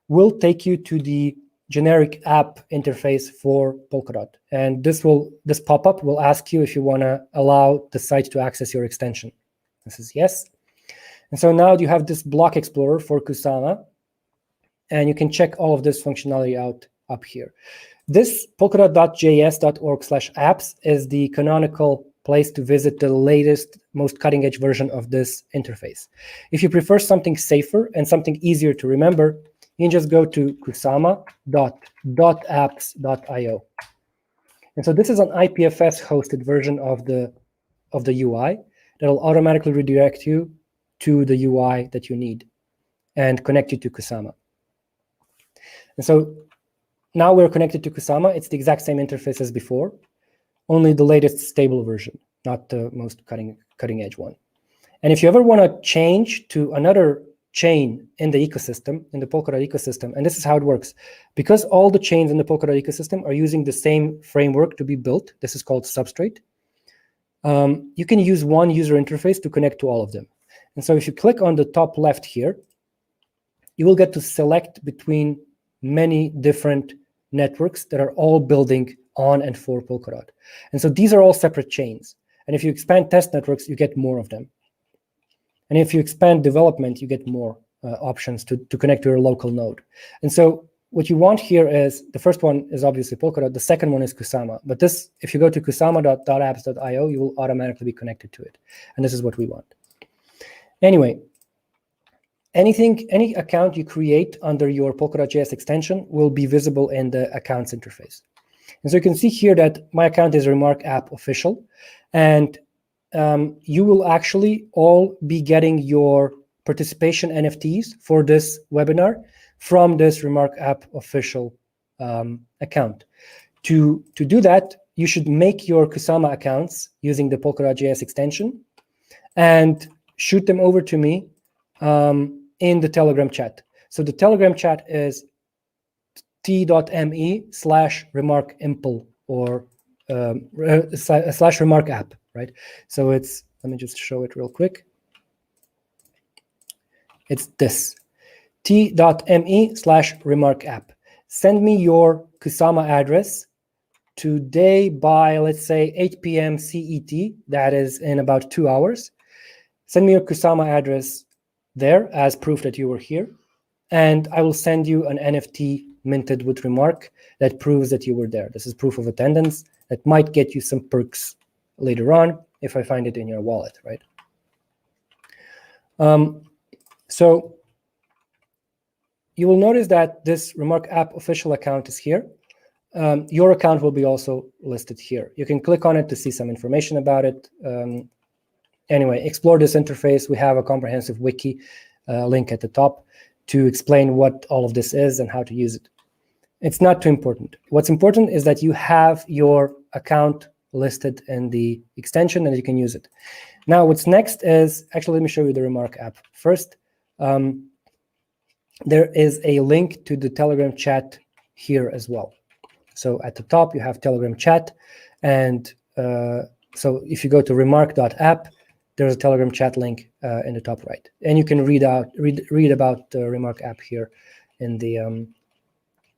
will take you to the generic app interface for Polkadot. And this pop-up will ask you if you want to allow the site to access your extension. This is yes. And so now you have this block explorer for Kusama, and you can check all of this functionality out up here. This polkadot.js.org/apps is the canonical place to visit the latest, most cutting-edge version of this interface. If you prefer something safer and something easier to remember, you can just go to kusama.apps.io. And so this is an IPFS-hosted version of the UI that will automatically redirect you to the UI that you need and connect you to Kusama. And so now we're connected to Kusama. It's the exact same interface as before, only the latest stable version, not the most cutting edge one. And if you ever want to change to another chain in the ecosystem, in the Polkadot ecosystem, and this is how it works, because all the chains in the Polkadot ecosystem are using the same framework to be built, this is called Substrate, you can use one user interface to connect to all of them. And so if you click on the top left here, you will get to select between many different networks that are all building on and for Polkadot. And so these are all separate chains. And if you expand test networks, you get more of them. And if you expand development, you get more options to connect to your local node. And so what you want here is, the first one is obviously Polkadot, the second one is Kusama. But this, if you go to kusama.apps.io, you will automatically be connected to it. And this is what we want. Anyway, any account you create under your Polkadot.js extension will be visible in the accounts interface. And so you can see here that my account is Remark App Official, and you will actually all be getting your participation NFTs for this webinar from this Remark App Official account. To do that, you should make your Kusama accounts using the Polkadot.js extension and shoot them over to me in the Telegram chat. So the Telegram chat is t.me/remarkimpl or /remark app, right? So it's, let me just show it real quick. It's this, t.me/remark app. Send me your Kusama address today by, let's say, 8 p.m. CET, that is in about 2 hours. Send me your Kusama address there as proof that you were here, and I will send you an NFT minted with Remark that proves that you were there. This is proof of attendance that might get you some perks later on if I find it in your wallet, right? So you will notice that this Remark App Official account is here. Your account will be also listed here. You can click on it to see some information about it. Anyway, explore this interface. We have a comprehensive wiki link at the top to explain what all of this is and how to use it. It's not too important. What's important is that you have your account listed in the extension and you can use it. Now, what's next is, actually, let me show you the Remark app. First, there is a link to the Telegram chat here as well. So at the top, you have Telegram chat. And so if you go to remark.app, there's a Telegram chat link in the top right. And you can read about the Remark app here in the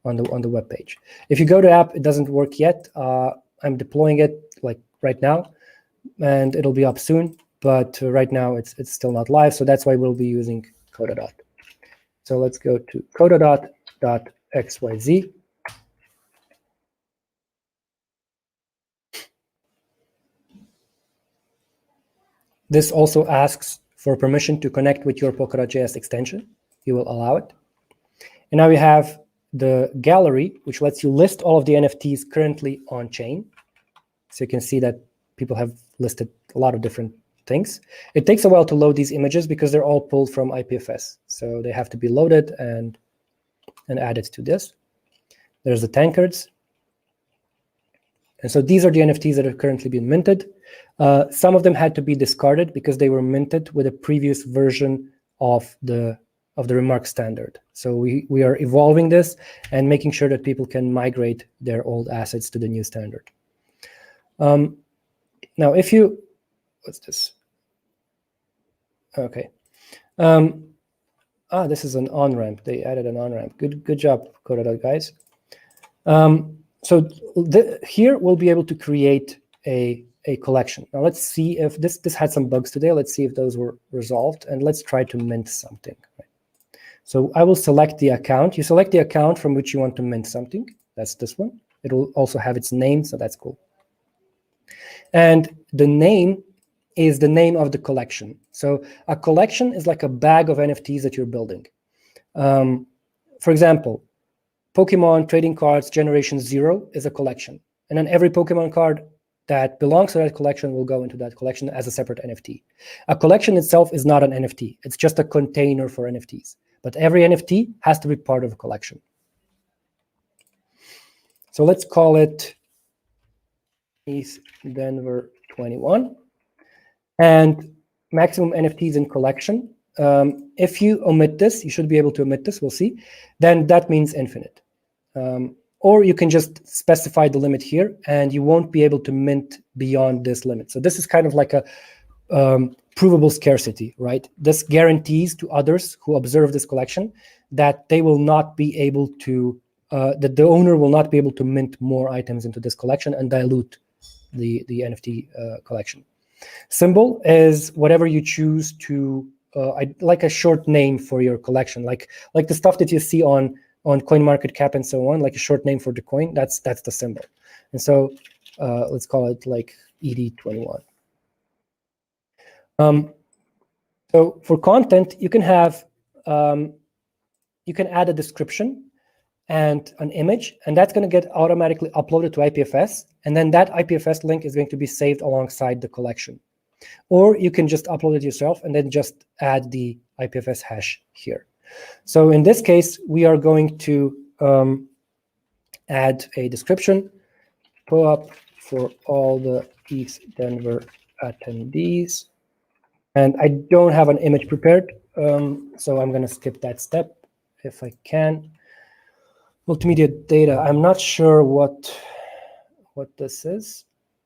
on the web page. If you go to app, it doesn't work yet. I'm deploying it like right now, and it'll be up soon. But right now, it's still not live. So that's why we'll be using Codadot. So let's go to codadot.xyz. This also asks for permission to connect with your Polkadot.js extension. You will allow it. And now we have the gallery, which lets you list all of the NFTs currently on chain. So you can see that people have listed a lot of different things. It takes a while to load these images because they're all pulled from IPFS. So they have to be loaded and added to this. There's the tankards. And so these are the NFTs that are currently being minted. Some of them had to be discarded because they were minted with a previous version of the Remark standard. So we are evolving this and making sure that people can migrate their old assets to the new standard. Now, if you, what's this? Okay. This is an on-ramp. They added an on-ramp. Good job, Codadot guys. So here we'll be able to create a a collection. Now let's see if this had some bugs today. Let's see if those were resolved, and let's try to mint something. Right? So I will select the account. You select the account from which you want to mint something. That's this one. It will also have its name, so that's cool. And the name is the name of the collection. So a collection is like a bag of NFTs that you're building. For example, Pokemon trading cards Generation 0 is a collection. And then every Pokemon card that belongs to that collection will go into that collection as a separate NFT. A collection itself is not an NFT. It's just a container for NFTs. But every NFT has to be part of a collection. So let's call it East Denver 21. And maximum NFTs in collection. If you omit this, you should be able to omit this, we'll see. Then that means infinite. Or you can just specify the limit here, and you won't be able to mint beyond this limit. So this is kind of like a provable scarcity, right? This guarantees to others who observe this collection that they will not be able to, that the owner will not be able to mint more items into this collection and dilute the NFT collection. Symbol is whatever you choose to, like a short name for your collection, like the stuff that you see on CoinMarketCap and so on, like a short name for the coin. That's the symbol. And so let's call it like ED21. So for content, you can have you can add a description and an image, and that's going to get automatically uploaded to IPFS, and then that IPFS link is going to be saved alongside the collection. Or you can just upload it yourself and then just add the IPFS hash here. So in this case, we are going to add a description, pull up for all the East Denver attendees. And I don't have an image prepared, so I'm going to skip that step if I can. Multimedia data, I'm not sure what this is.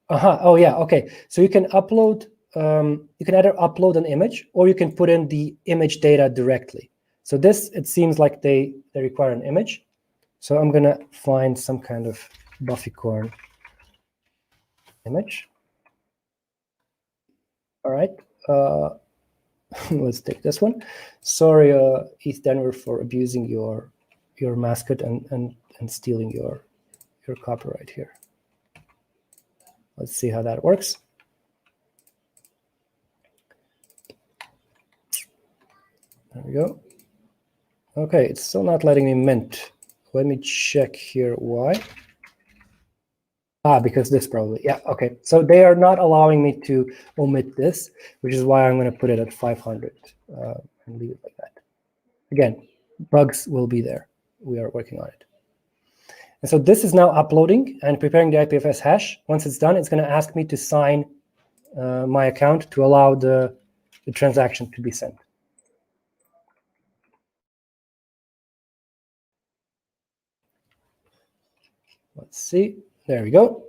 Oh yeah, okay. So you can upload, you can either upload an image or you can put in the image data directly. So this, it seems like they require an image. So I'm gonna find some kind of Buffycorn image. All right, let's take this one. Sorry, East Denver, for abusing your mascot and stealing your copyright here. Let's see how that works. There we go. Okay, it's still not letting me mint. Let me check here why. Because this probably, yeah, okay. So they are not allowing me to omit this, which is why I'm going to put it at 500 and leave it like that. Again, bugs will be there. We are working on it. And so this is now uploading and preparing the IPFS hash. Once it's done, it's going to ask me to sign my account to allow the transaction to be sent. Let's see. There we go.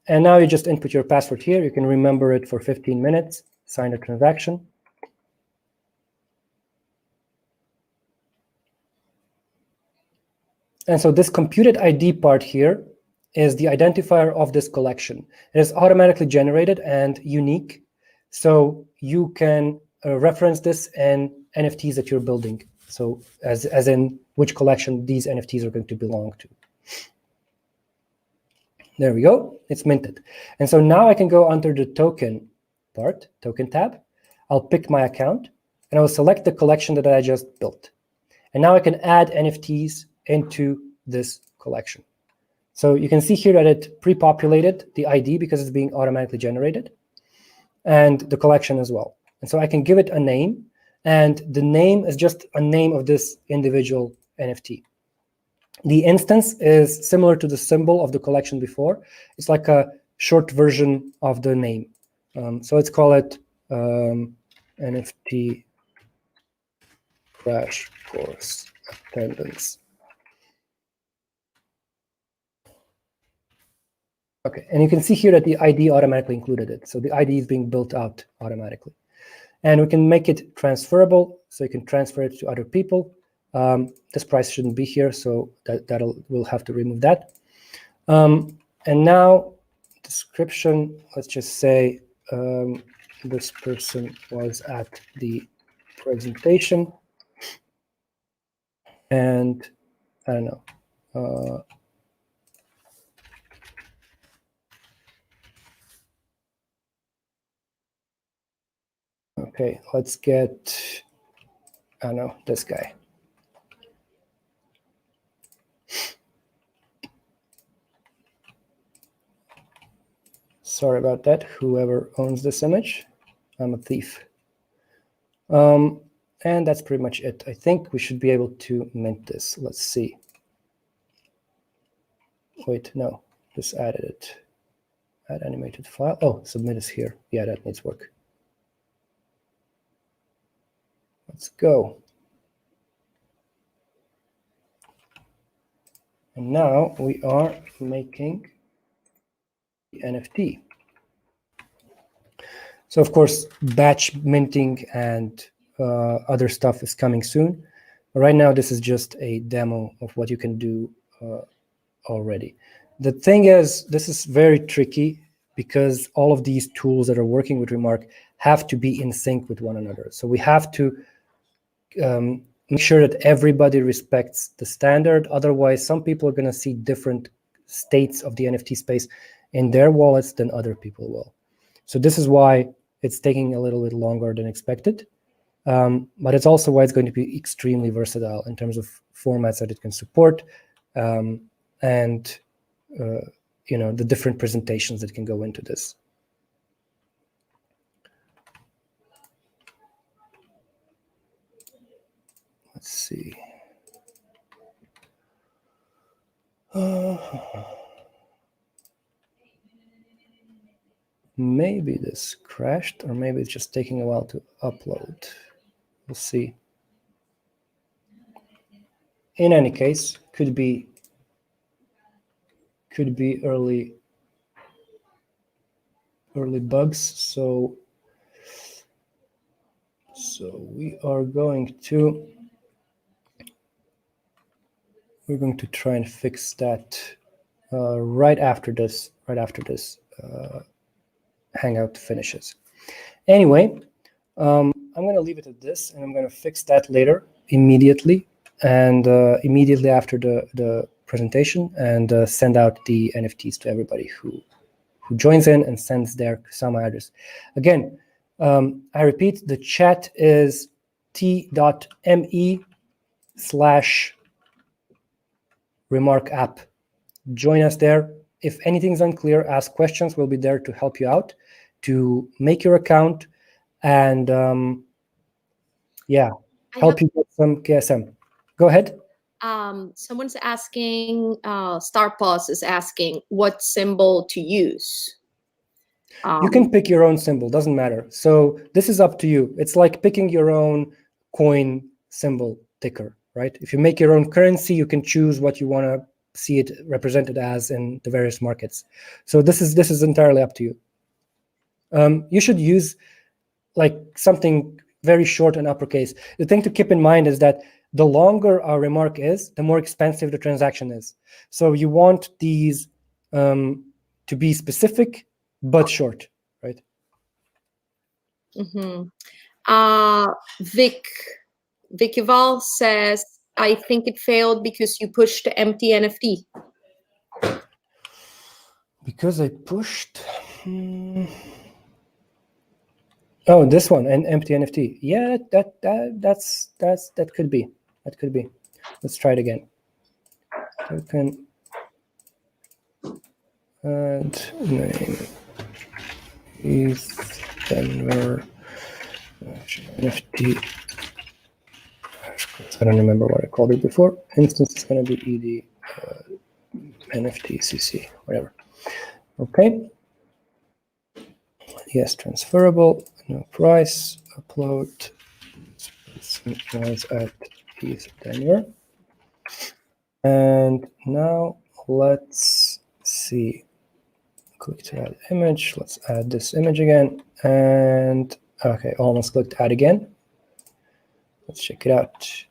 And now you just input your password here. You can remember it for 15 minutes, sign the transaction. And so this computed ID part here is the identifier of this collection. It is automatically generated and unique. So you can reference this in NFTs that you're building. So as in which collection these NFTs are going to belong to. There we go, it's minted. And so now I can go under the token part, token tab. I'll pick my account and I will select the collection that I just built. And now I can add NFTs into this collection. So you can see here that it pre-populated the ID because it's being automatically generated, and the collection as well. And so I can give it a name, and the name is just a name of this individual NFT. The instance is similar to the symbol of the collection before. It's like a short version of the name. So let's call it NFT crash course attendance. Okay, and you can see here that the ID automatically included it. So the ID is being built out automatically. And we can make it transferable, so you can transfer it to other people. This price shouldn't be here, so we'll have to remove that. And now description, let's just say this person was at the presentation, and I don't know. Okay, let's get, I don't know, this guy. Sorry about that, whoever owns this image. I'm a thief. And that's pretty much it. I think we should be able to mint this. Let's see. Wait, no, just added it. Add animated file. Oh, submit is here. Yeah, that needs work. Let's go. And now we are making the NFT. So of course, batch minting and other stuff is coming soon. But right now, this is just a demo of what you can do already. The thing is, this is very tricky because all of these tools that are working with Remark have to be in sync with one another. So we have to make sure that everybody respects the standard. Otherwise, some people are going to see different states of the NFT space in their wallets than other people will. So this is why it's taking a little bit longer than expected. But it's also why it's going to be extremely versatile in terms of formats that it can support, and you know, the different presentations that can go into this. Let's see. Maybe this crashed, or maybe it's just taking a while to upload. We'll see. In any case, could be early bugs. So we are going to try and fix that right after this Hangout finishes. Anyway, I'm going to leave it at this, and I'm going to fix that later immediately, and immediately after the presentation, and send out the NFTs to everybody who joins in and sends their Kusama address. Again, I repeat, the chat is t.me/remark app. Join us there. If anything's unclear, ask questions. We'll be there to help you out, to make your account, and help you get some KSM. Go ahead. Someone's asking, Starpause is asking what symbol to use. You can pick your own symbol, doesn't matter. So this is up to you. It's like picking your own coin symbol ticker, right? If you make your own currency, you can choose what you want to see it represented as in the various markets. So this is entirely up to you. You should use like something very short and uppercase. The thing to keep in mind is that the longer our remark is, the more expensive the transaction is. So you want these to be specific but short, right? Vicky Val says, I think it failed because you pushed the empty NFT. Because I pushed. Oh, this one, an empty NFT. Yeah, that could be. That could be. Let's try it again. Token and name is Denver NFT. I don't remember what I called it before. Instance is going to be ed NFT CC, whatever. Okay. Yes, transferable. No price. Upload. Was at ETH Denver. And now let's see. Click to add image. Let's add this image again. And okay, almost clicked add again. Let's check it out.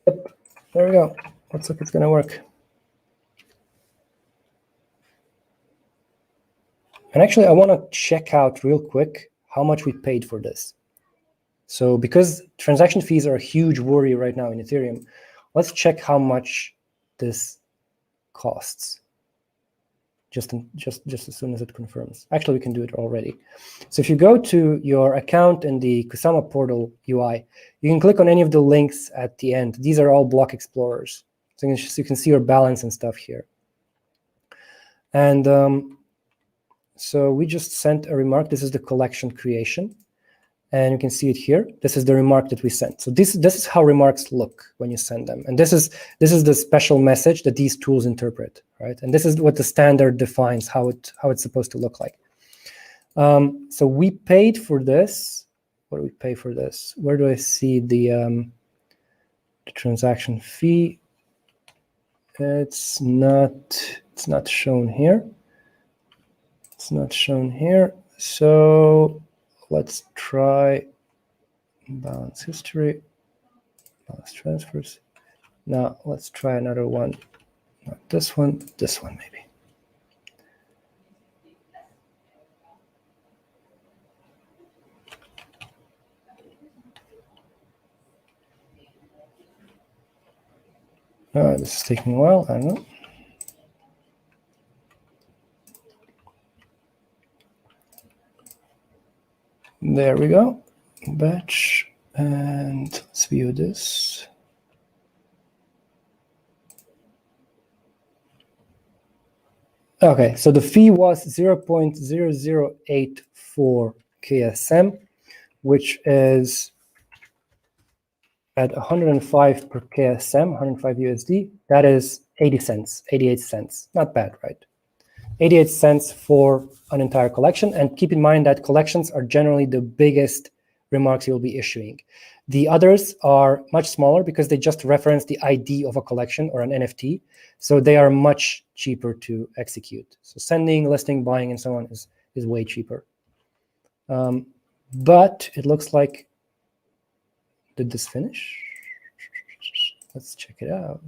Yep, there we go. Looks like it's going to work. And actually, I want to check out real quick how much we paid for this. So because transaction fees are a huge worry right now in Ethereum, let's check how much this costs. Just as soon as it confirms. Actually, we can do it already. So if you go to your account in the Kusama portal UI, you can click on any of the links at the end. These are all block explorers. So you can see your balance and stuff here. And so we just sent a remark. This is the collection creation. And you can see it here. This is the remark that we sent. So this is how remarks look when you send them. And this is the special message that these tools interpret, right? And this is what the standard defines how it's supposed to look like. So we paid for this. What do we pay for this? Where do I see the transaction fee? It's not shown here. It's not shown here. So let's try balance history, balance transfers. Now let's try another one. Not this one maybe. This is taking a while, I don't know. There we go, batch, and let's view this. Okay, so the fee was 0.0084 KSM, which is at 105 per KSM, 105 USD. That is 80 cents, 88 cents. Not bad, right? 88 cents for an entire collection. And keep in mind that collections are generally the biggest remarks you'll be issuing. The others are much smaller because they just reference the ID of a collection or an NFT. So they are much cheaper to execute. So sending, listing, buying, and so on is way cheaper. But it looks like, did this finish? Let's check it out.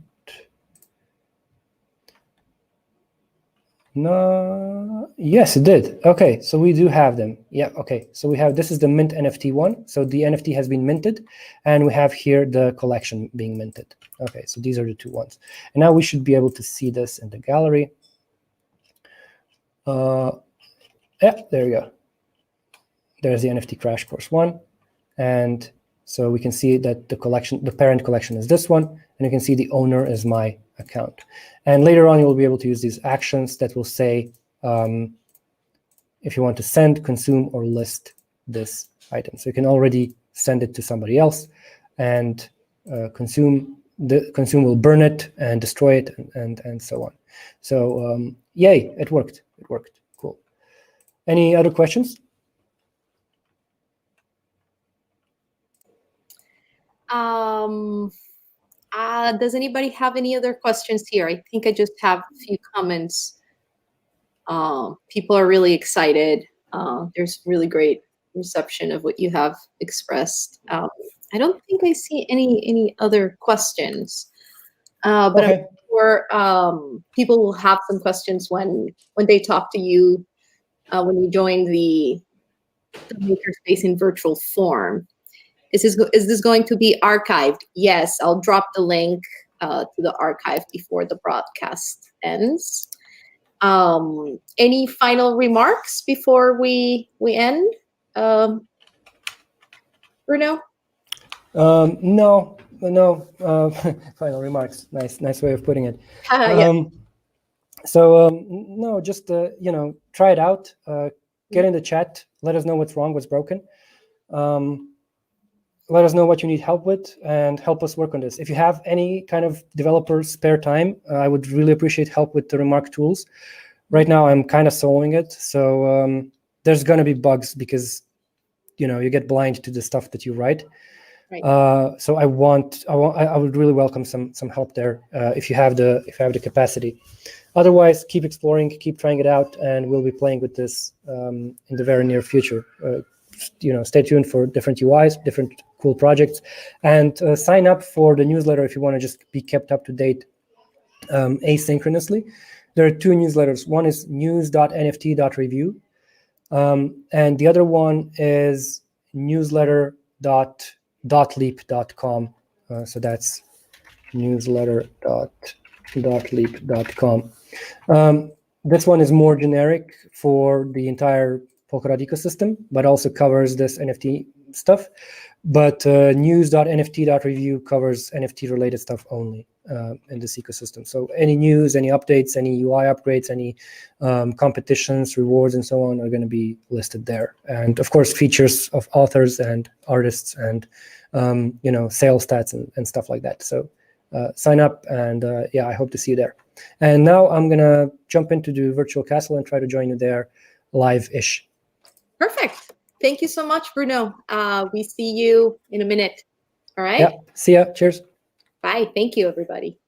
No, yes, it did. Okay, so we do have them. Yeah, okay. So we have, this is the mint NFT one. So the NFT has been minted, and we have here the collection being minted. Okay, so these are the two ones. And now we should be able to see this in the gallery. Yeah, there we go. There's the NFT Crash Course 1. And so we can see that the collection, the parent collection is this one, and you can see the owner is my account. And later on, you'll be able to use these actions that will say if you want to send, consume, or list this item. So you can already send it to somebody else, and consume will burn it and destroy it, and so on. So yay, it worked. It worked. Cool. Any other questions? Does anybody have any other questions here? I think I just have a few comments. People are really excited. There's really great reception of what you have expressed. I don't think I see any other questions, but okay. I'm sure people will have some questions when they talk to you, when you join the makerspace in virtual form. Is this going to be archived? Yes, I'll drop the link to the archive before the broadcast ends. Any final remarks before we end, Bruno? No. Final remarks. Nice way of putting it. Yeah. No, just try it out. Get in the chat. Let us know what's wrong, what's broken. Let us know what you need help with, and help us work on this. If you have any kind of developer spare time, I would really appreciate help with the remark tools. Right now, I'm kind of soloing it, so there's going to be bugs because you get blind to the stuff that you write. Right. So I would really welcome some help there if you have the capacity. Otherwise, keep exploring, keep trying it out, and we'll be playing with this in the very near future. Stay tuned for different UIs, different cool projects, and sign up for the newsletter if you want to just be kept up to date asynchronously. There are two newsletters. One is news.nft.review, And the other one is newsletter.leap.com. So that's newsletter.leap.com. This one is more generic for the entire Polkadot ecosystem, but also covers this NFT stuff. But news.nft.review covers NFT-related stuff only in this ecosystem. So any news, any updates, any UI upgrades, any competitions, rewards, and so on are going to be listed there. And of course, features of authors and artists and sales stats and stuff like that. So sign up, and yeah, I hope to see you there. And now I'm going to jump into the virtual castle and try to join you there live-ish. Perfect. Thank you so much, Bruno. We see you in a minute. All right. Yeah. See ya. Cheers. Bye. Thank you, everybody.